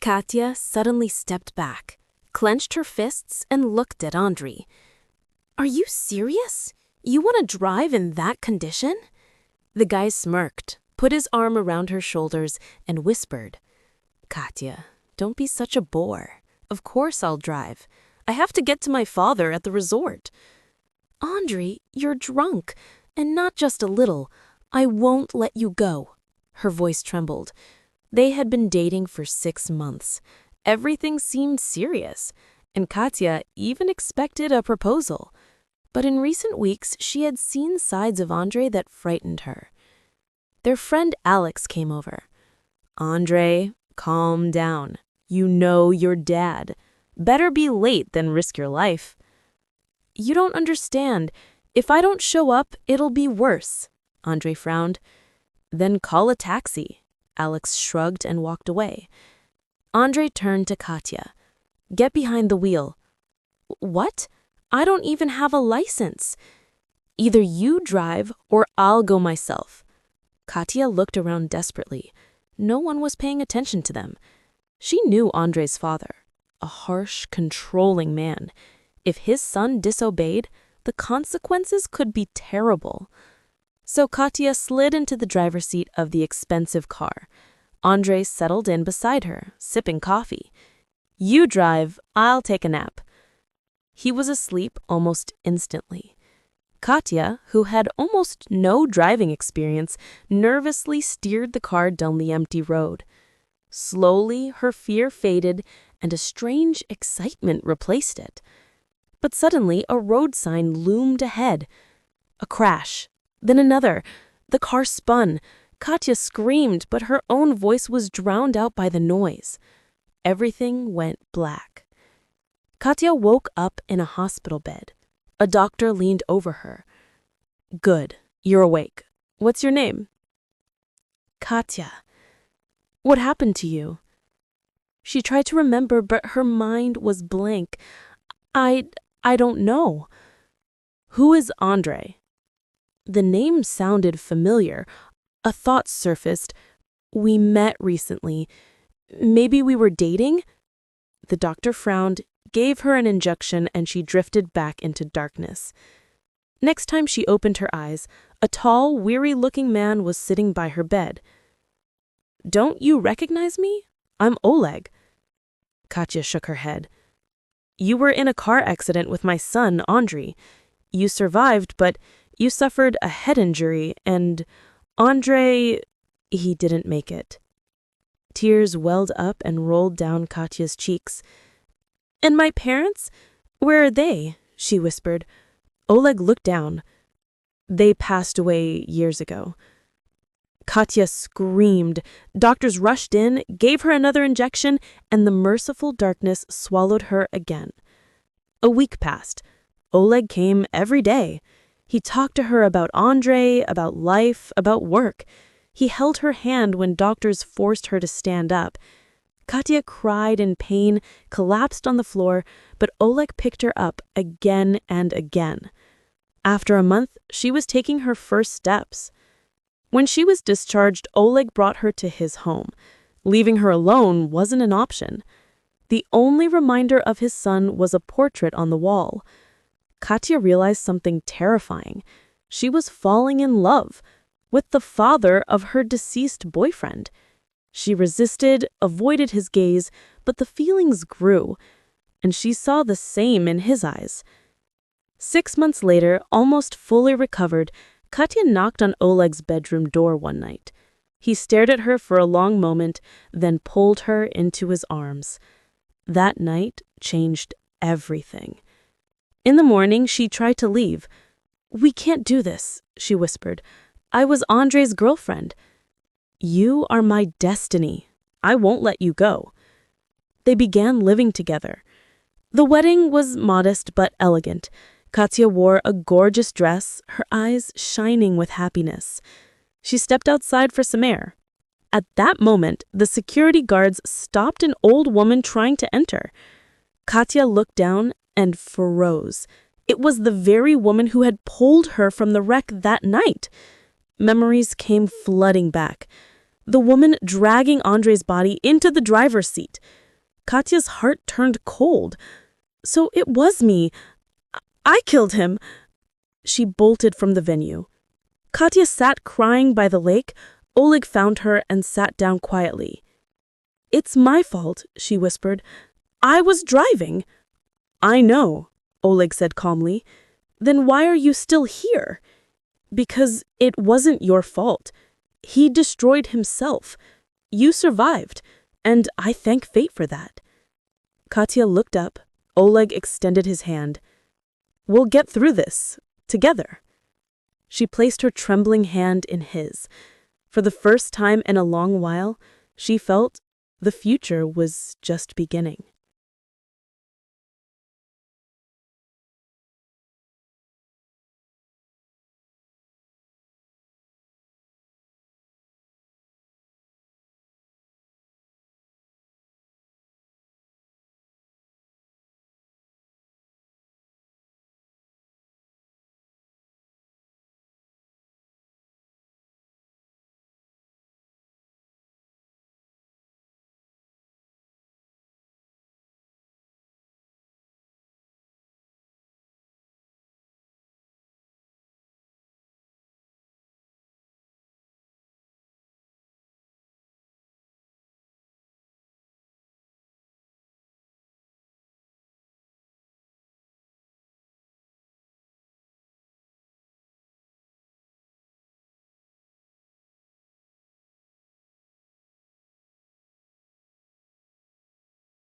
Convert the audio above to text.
Katya suddenly stepped back, clenched her fists, and looked at Andrei. "Are you serious? You want to drive in that condition?" The guy smirked, put his arm around her shoulders, and whispered, "Katya, don't be such a bore. Of course I'll drive. I have to get to my father at the resort." "Andrei, you're drunk, and not just a little. I won't let you go." Her voice trembled. They had been dating for 6 months. Everything seemed serious, and Katya even expected a proposal. But in recent weeks, she had seen sides of Andrei that frightened her. Their friend Alex came over. "Andrei, calm down. You know your dad. Better be late than risk your life." "You don't understand. If I don't show up, it'll be worse." Andrei frowned. "Then call a taxi." Alex shrugged and walked away. Andrei turned to Katya. "Get behind the wheel." "What? I don't even have a license." "Either you drive or I'll go myself." Katya looked around desperately. No one was paying attention to them. She knew Andrei's father, a harsh, controlling man. If his son disobeyed, the consequences could be terrible. So Katya slid into the driver's seat of the expensive car. Andrei settled in beside her, sipping coffee. "You drive, I'll take a nap." He was asleep almost instantly. Katya, who had almost no driving experience, nervously steered the car down the empty road. Slowly, her fear faded, and a strange excitement replaced it. But suddenly, a road sign loomed ahead. A crash. Then another. The car spun. Katya screamed, but her own voice was drowned out by the noise. Everything went black. Katya woke up in a hospital bed. A doctor leaned over her. "Good, you're awake. What's your name?" "Katya." "What happened to you?" She tried to remember, but her mind was blank. I don't know." "Who is Andrei?" The name sounded familiar. A thought surfaced. "We met recently. Maybe we were dating?" The doctor frowned, gave her an injection, and she drifted back into darkness. Next time she opened her eyes, a tall, weary-looking man was sitting by her bed. "Don't you recognize me? I'm Oleg." Katya shook her head. "You were in a car accident with my son, Andrei. You survived, but you suffered a head injury, and Andrei, he didn't make it." Tears welled up and rolled down Katya's cheeks. "And my parents? Where are they?" she whispered. Oleg looked down. "They passed away years ago." Katya screamed. Doctors rushed in, gave her another injection, and the merciful darkness swallowed her again. A week passed. Oleg came every day. He talked to her about Andrei, about life, about work. He held her hand when doctors forced her to stand up. Katya cried in pain, collapsed on the floor, but Oleg picked her up again and again. After a month, she was taking her first steps. When she was discharged, Oleg brought her to his home. Leaving her alone wasn't an option. The only reminder of his son was a portrait on the wall. Katya realized something terrifying. She was falling in love with the father of her deceased boyfriend. She resisted, avoided his gaze, but the feelings grew, and she saw the same in his eyes. 6 months later, almost fully recovered, Katya knocked on Oleg's bedroom door one night. He stared at her for a long moment, then pulled her into his arms. That night changed everything. In the morning, she tried to leave. "We can't do this," she whispered. "I was Andrei's girlfriend." "You are my destiny. I won't let you go." They began living together. The wedding was modest but elegant. Katya wore a gorgeous dress, her eyes shining with happiness. She stepped outside for some air. At that moment, the security guards stopped an old woman trying to enter. Katya looked down and froze. It was the very woman who had pulled her from the wreck that night. Memories came flooding back. the woman dragging Andrei's body into the driver's seat. Katya's heart turned cold. So it was me. I killed him. She bolted from the venue. Katya sat crying by the lake. Oleg found her and sat down quietly. "It's my fault," she whispered. "I was driving." "I know," Oleg said calmly. "Then why are you still here?" "Because it wasn't your fault. He destroyed himself. You survived, and I thank fate for that." Katya looked up. Oleg extended his hand. "We'll get through this, together." She placed her trembling hand in his. For the first time in a long while, she felt the future was just beginning.